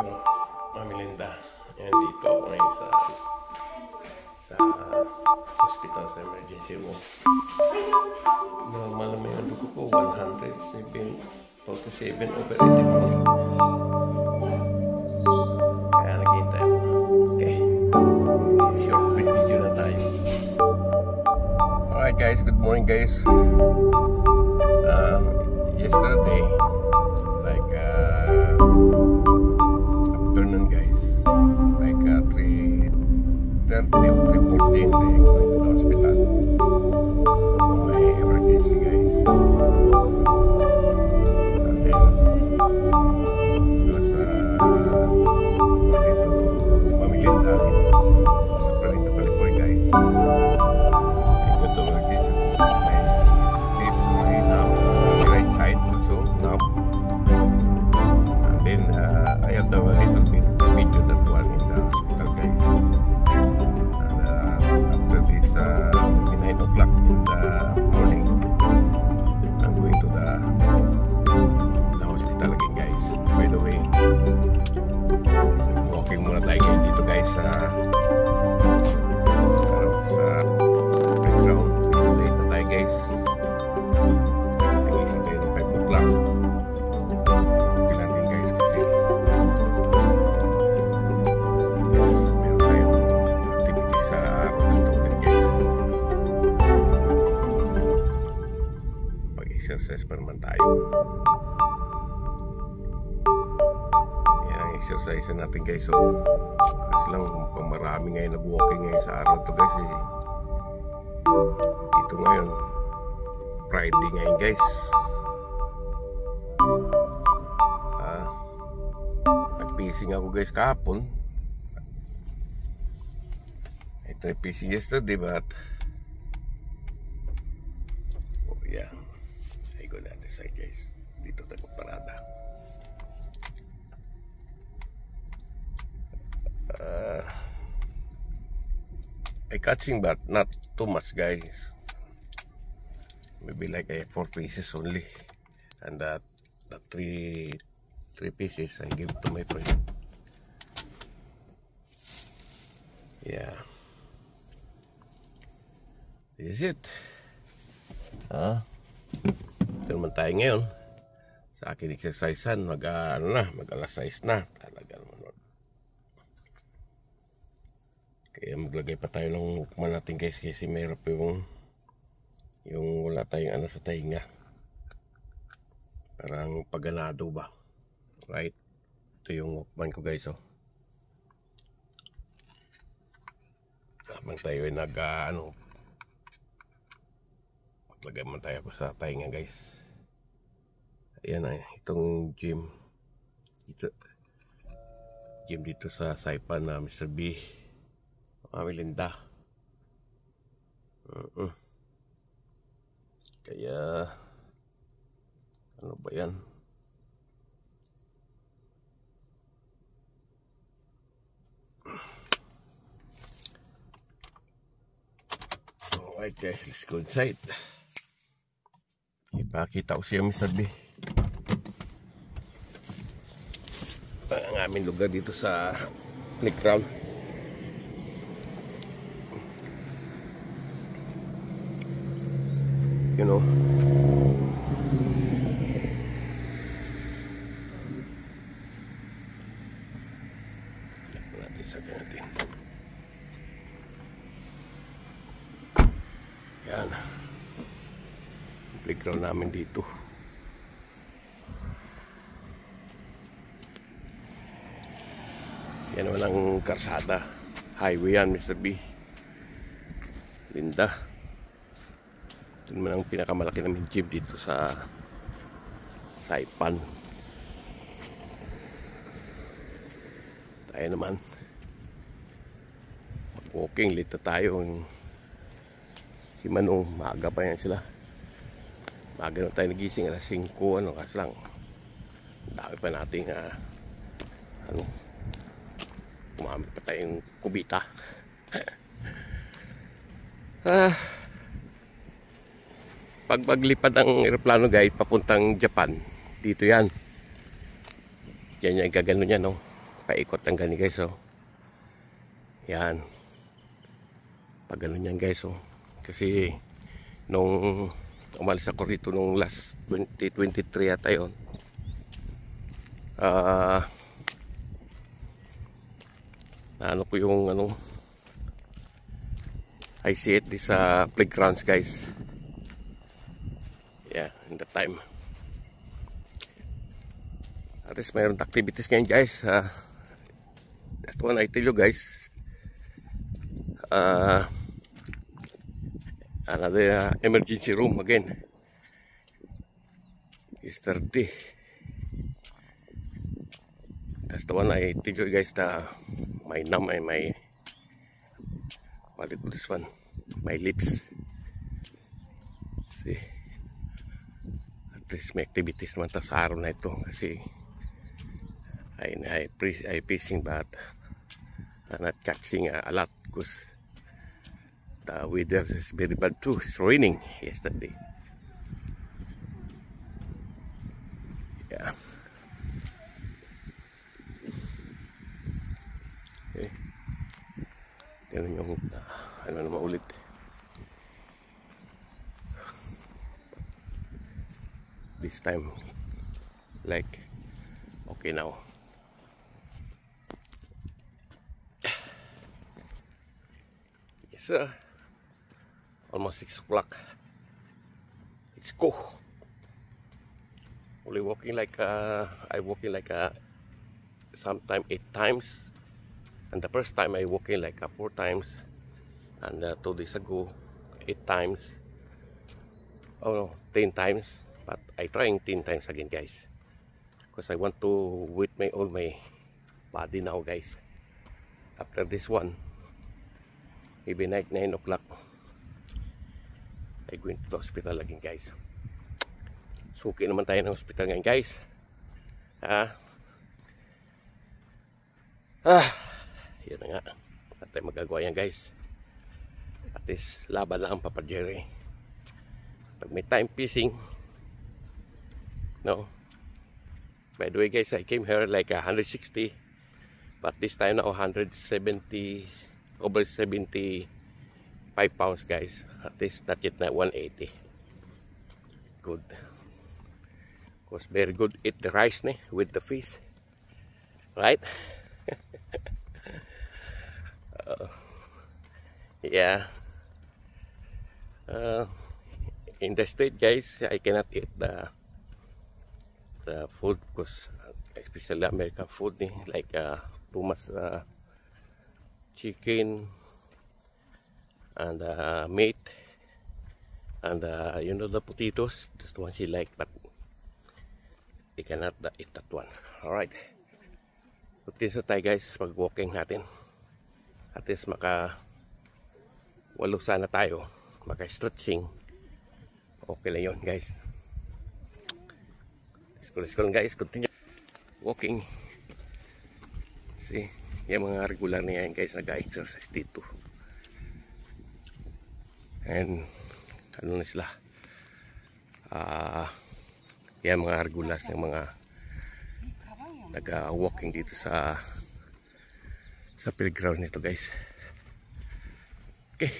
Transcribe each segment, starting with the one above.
morning, Mami Linda. Ayan, dito ako ngayon sa hospital, sa emergency room. Normal naman yung dugo ko, 147/84. Kaya naghihintay ako. Okay. Short video na tayo. Alright guys, good morning guys. Yesterday, like afternoon guys, like 3:30 or 3:14, they going to the hospital for my emergency guys. And then was going to Mami Linda sa Perlito, California guys. Go to emergency. I have the little bit video that one in the hospital guys, and after this 9 o'clock in the morning I'm going to the hospital again guys. By the way, walking muna tayo ngayon dito guys sa playground. Late na tayo guys, nagising tayo ng 5 o'clock. Exercise pa naman tayo. Yan ang exercise natin guys. So, kasi lang mukhang marami ngayon nag-walking ngayon sa araw to guys dito ngayon Friday ngayon guys. Nag-pacing ako guys kahapon. I tried pacing yesterday but yeah, I go natin side guys. Dito tayo parada. I catching but not too much guys. Maybe like 4 pieces only, and that 3 pieces I give to my friend. Yeah, this is it. Ito naman tayo ngayon sa akin exercisean. Mag alas 6 na talaga naman. Kaya maglagay pa tayo ng hukman natin guys, kasi mayroon pa yung wala tayong ano sa tainga, parang paganado ba, right? Ito yung hukman ko guys. Habang tayo ay maglagay man tayo sa tainga guys. Ayan na, itong gym dito sa Saipan na Mr. B, Mami Linda. Kaya ano ba yan? Alright guys, let's go inside. Ipakita ko siya Mr. B ang aming lugar dito sa playground. You know, natin sa natin. Yan playground namin dito. Yan naman ang karsada, highway yan Mr. B Linda. Ito naman ang pinakamalaki namin gym dito sa Saipan. Tayo naman mag-walking, late na tayo. Si Manong, maaga pa yan sila. Maaga na tayo nagising, alas 5 kasi lang dami pa nating kumamit pa tayong kubita. Pag maglipad ang aeroplano guys papuntang Japan, dito yan. Yan yung gagano niya, no? paikot ang gani guys. So yan, pag ganun yan guys. So kasi nung umalis ako rito nung last 2023 yata yun, ano ko yung I see it this playgrounds guys. Yeah, in the time at least mayroon activities ngayon guys. That's one I tell you guys. Another emergency room again. Yesterday. That's the one I tell you guys. My what do you call this one? My lips. See, at least may activities naman sa araw na ito kasi I fishing but I'm not catching a lot because the weather is very bad too. It's raining yesterday. Yeah. Okay. Ganun yung ano naman ulit. This time like okay now. Yes sir. Almost 6 o'clock. It's cool. Only walking like I walking like sometime 8 times. And the first time I walking like 4 times. And 2 days ago 8 times. Oh no, 10 times. But I trying 10 times again guys. Because I want to wet all my body now guys. After this one, maybe night 9 o'clock, I going to the hospital again guys. Suki naman tayo ng hospital ngayon guys. Yun na nga. At tayo magagawa yan guys. At least laban lang Papa Jerry. Pag may time fishing, no. By the way guys, I came here like 160, but this time now 170, over 75 pounds guys. At least not yet na 180. Good. Because very good eat the rice with the fish, right? Yeah. In the street guys, I cannot eat the food because especially American food like too much chicken and meat and you know the potatoes, that's the one she like, but you cannot eat that one. Alright, continue tayo guys pag walking natin. At least maka walo sana tayo, maka stretching. Okay lang yun guys. Let's go guys, continue walking. See, yung mga regular na yan guys, nag-exercise dito. And ano na sila, yung mga regulars ng mga nag-walking dito sa playground nito guys. Okay,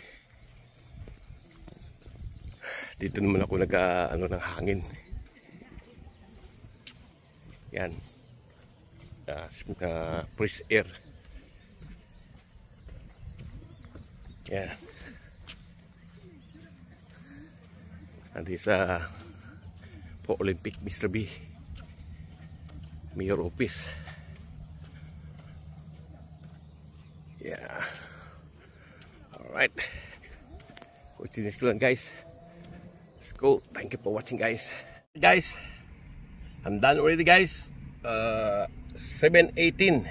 dito naman ako ano ng hangin. Yan, fresh air. Yan. Andi sa po Olympic Mr. B Mayor Office. Yeah. Alright. Continue lang guys. Let's go. Thank you for watching guys. Guys, I'm done already guys. 7:18.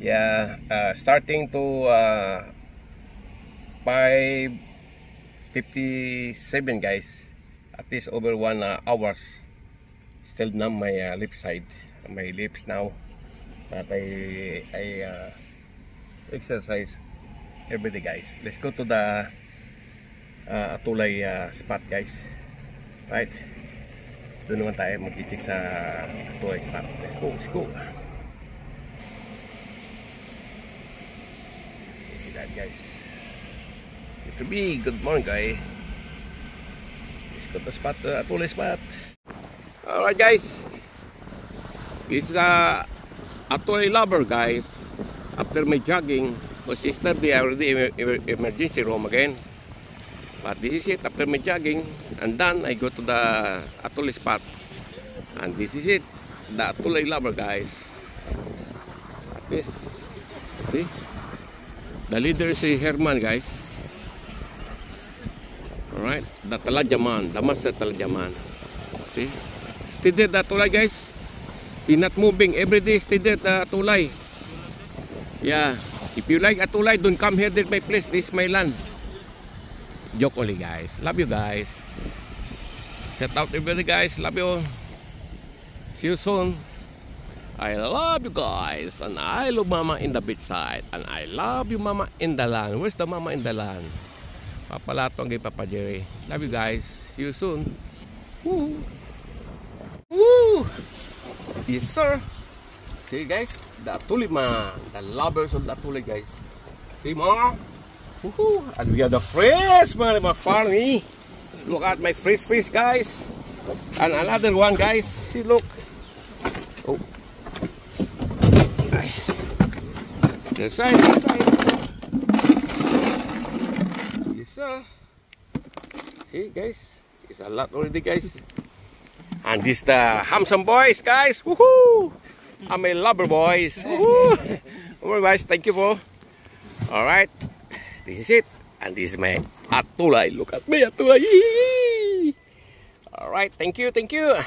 Yeah, starting to 5:57 guys. At least over 1 hours. Still numb my left side, my lips now. But I exercise every day guys. Let's go to the Atulay spot guys. Right? Doon naman tayo mag-check sa Atulay spot. Let's go, let's go. Alright guys, Mr. B, good morning guys. Let's go to spot, Atulay spot. Alright guys, this is Atulay lover guys. After my jogging, because yesterday I already emergency room again. But this is it, after my jogging, and then I go to the Atulay spot. And this is it, the Atulay lover guys. This, see? The leader is si Herman guys. Alright, the Talagyaman, the master Talagyaman. See? Stay there the tulay guys. Be not moving, every day stay there the tulay. Yeah, if you like a tulay, don't come here, this my place, this is my land. Joke only guys, love you guys. Shout out everybody guys, love you. See you soon. I love you guys, and I love mama in the beach side, and I love you mama in the land. Where's the mama in the land? Papalatong kay Papa Jerry. Love you guys. See you soon. Woo! Woo! Yes sir. See guys, the Atulay man, the lovers of the Atulay guys. See more? Woohoo! And we have the fresh man in my farm. Look at my fresh fish guys. And another one guys. See look. Oh. This side, this side. Yes sir. See guys, it's a lot already guys. And this the handsome boys guys. Woohoo! I'm a lover boys. Woohoo! Alright guys, thank you for. Alright, this is it. And this is my Atulay. Look at me Atulay. Alright, thank you, thank you.